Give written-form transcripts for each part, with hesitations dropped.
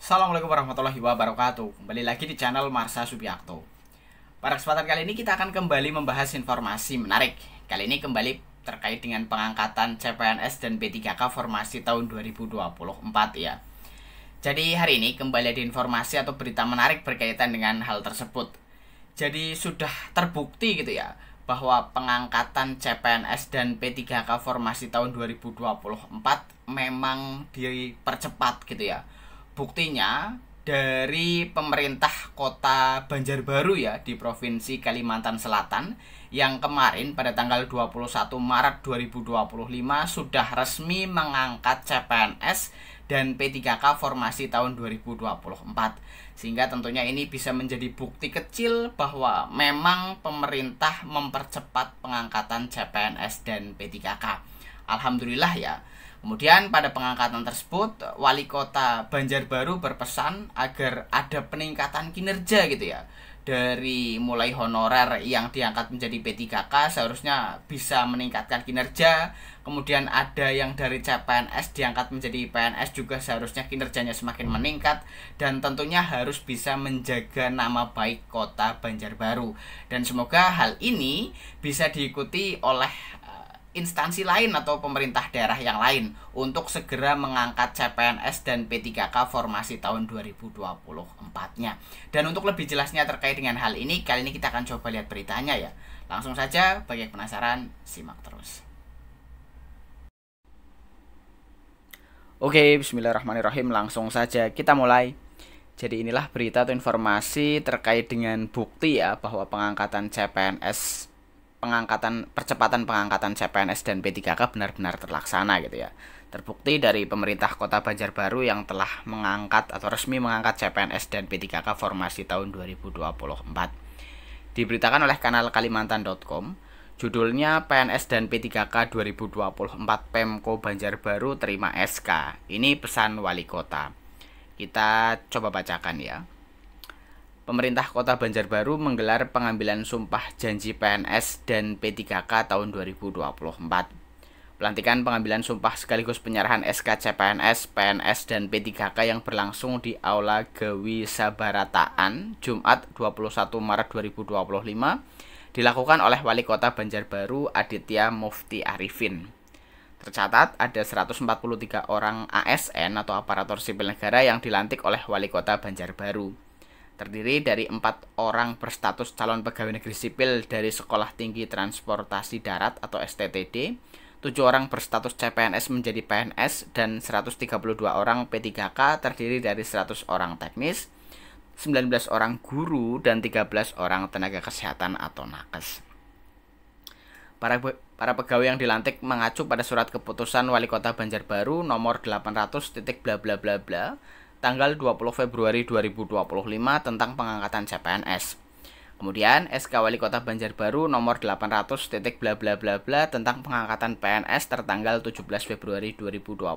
Assalamualaikum warahmatullahi wabarakatuh. Kembali lagi di channel Marsha Subiakto. Pada kesempatan kali ini kita akan kembali membahas informasi menarik. Kali ini kembali terkait dengan pengangkatan CPNS dan P3K formasi tahun 2024 ya. Jadi hari ini kembali ada informasi atau berita menarik berkaitan dengan hal tersebut. Jadi sudah terbukti gitu ya, bahwa pengangkatan CPNS dan P3K formasi tahun 2024 memang dipercepat gitu ya. Buktinya dari pemerintah kota Banjarbaru ya di Provinsi Kalimantan Selatan yang kemarin pada tanggal 21 Maret 2025 sudah resmi mengangkat CPNS dan P3K formasi tahun 2024. Sehingga tentunya ini bisa menjadi bukti kecil bahwa memang pemerintah mempercepat pengangkatan CPNS dan P3K. Alhamdulillah ya. Kemudian pada pengangkatan tersebut, Wali Kota Banjarbaru berpesan agar ada peningkatan kinerja gitu ya. Dari mulai honorer yang diangkat menjadi P3K seharusnya bisa meningkatkan kinerja. Kemudian ada yang dari CPNS diangkat menjadi PNS juga seharusnya kinerjanya semakin meningkat. Dan tentunya harus bisa menjaga nama baik kota Banjarbaru. Dan semoga hal ini bisa diikuti oleh instansi lain atau pemerintah daerah yang lain untuk segera mengangkat CPNS dan P3K formasi tahun 2024-nya. Dan untuk lebih jelasnya terkait dengan hal ini, kali ini kita akan coba lihat beritanya ya. Langsung saja, bagi yang penasaran, simak terus. Oke, bismillahirrahmanirrahim, langsung saja kita mulai. Jadi inilah berita atau informasi terkait dengan bukti ya bahwa percepatan pengangkatan CPNS dan P3K benar-benar terlaksana gitu ya. Terbukti dari pemerintah Kota Banjarbaru yang telah mengangkat atau resmi mengangkat CPNS dan P3K formasi tahun 2024. Diberitakan oleh kanal Kalimantan.com, judulnya PNS dan P3K 2024 Pemko Banjarbaru terima SK. Ini pesan wali kota. Kita coba bacakan ya. Pemerintah Kota Banjarbaru menggelar pengambilan sumpah janji PNS dan P3K tahun 2024. Pelantikan pengambilan sumpah sekaligus penyerahan SK CPNS, PNS, dan P3K yang berlangsung di Aula Gewisabarataan Jumat 21 Maret 2025 dilakukan oleh Wali Kota Banjarbaru Aditya Mufti Arifin. Tercatat ada 143 orang ASN atau aparatur sipil negara yang dilantik oleh Wali Kota Banjarbaru. Terdiri dari 4 orang berstatus calon pegawai negeri sipil dari Sekolah Tinggi Transportasi Darat atau STTD, 7 orang berstatus CPNS menjadi PNS, dan 132 orang P3K terdiri dari 100 orang teknis, 19 orang guru, dan 13 orang tenaga kesehatan atau nakes. Para pegawai yang dilantik mengacu pada surat keputusan Wali Kota Banjarbaru nomor 800 bla bla bla bla tanggal 20 Februari 2025 tentang pengangkatan CPNS. Kemudian SK Wali Kota Banjarbaru nomor 800 bla bla bla bla tentang pengangkatan PNS tertanggal 17 Februari 2025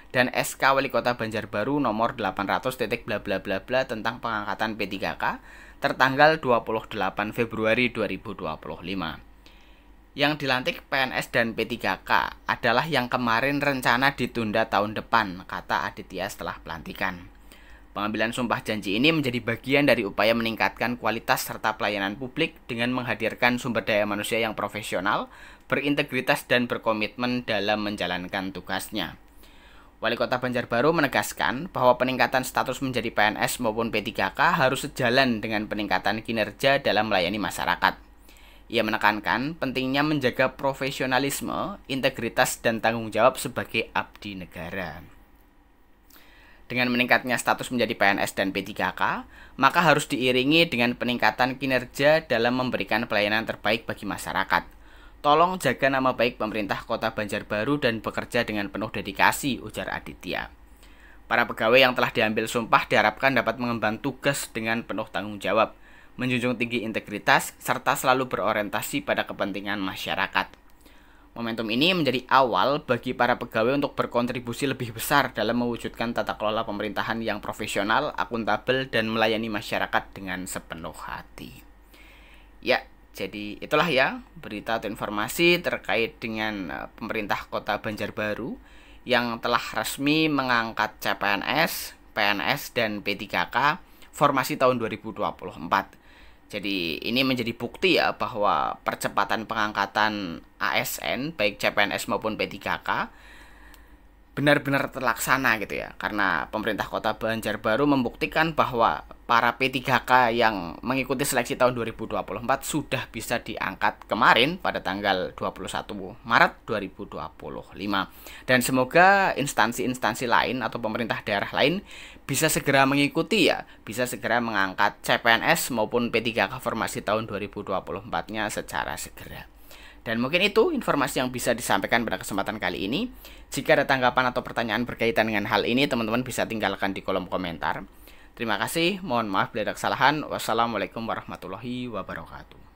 dan SK Wali Kota Banjarbaru nomor 800 bla bla bla bla tentang pengangkatan P3K tertanggal 28 Februari 2025. Yang dilantik PNS dan P3K adalah yang kemarin rencana ditunda tahun depan, kata Aditya setelah pelantikan. Pengambilan sumpah janji ini menjadi bagian dari upaya meningkatkan kualitas serta pelayanan publik dengan menghadirkan sumber daya manusia yang profesional, berintegritas, dan berkomitmen dalam menjalankan tugasnya. Wali Kota Banjarbaru menegaskan bahwa peningkatan status menjadi PNS maupun P3K harus sejalan dengan peningkatan kinerja dalam melayani masyarakat. Ia menekankan pentingnya menjaga profesionalisme, integritas, dan tanggung jawab sebagai abdi negara. Dengan meningkatnya status menjadi PNS dan P3K, maka harus diiringi dengan peningkatan kinerja dalam memberikan pelayanan terbaik bagi masyarakat. Tolong jaga nama baik pemerintah Kota Banjarbaru dan bekerja dengan penuh dedikasi, ujar Aditya. Para pegawai yang telah diambil sumpah diharapkan dapat mengemban tugas dengan penuh tanggung jawab, menjunjung tinggi integritas, serta selalu berorientasi pada kepentingan masyarakat. Momentum ini menjadi awal bagi para pegawai untuk berkontribusi lebih besar dalam mewujudkan tata kelola pemerintahan yang profesional, akuntabel, dan melayani masyarakat dengan sepenuh hati. Ya, jadi itulah ya berita atau informasi terkait dengan pemerintah Kota Banjarbaru yang telah resmi mengangkat CPNS, PNS dan P3K formasi tahun 2024. Jadi ini menjadi bukti ya bahwa percepatan pengangkatan ASN baik CPNS maupun P3K benar-benar terlaksana gitu ya. Karena pemerintah Kota Banjarbaru membuktikan bahwa para P3K yang mengikuti seleksi tahun 2024 sudah bisa diangkat kemarin pada tanggal 21 Maret 2025. Dan semoga instansi-instansi lain atau pemerintah daerah lain bisa segera mengikuti ya, bisa segera mengangkat CPNS maupun P3K formasi tahun 2024-nya secara segera. Dan mungkin itu informasi yang bisa disampaikan pada kesempatan kali ini. Jika ada tanggapan atau pertanyaan berkaitan dengan hal ini, teman-teman bisa tinggalkan di kolom komentar. Terima kasih, mohon maaf bila ada kesalahan. Wassalamualaikum warahmatullahi wabarakatuh.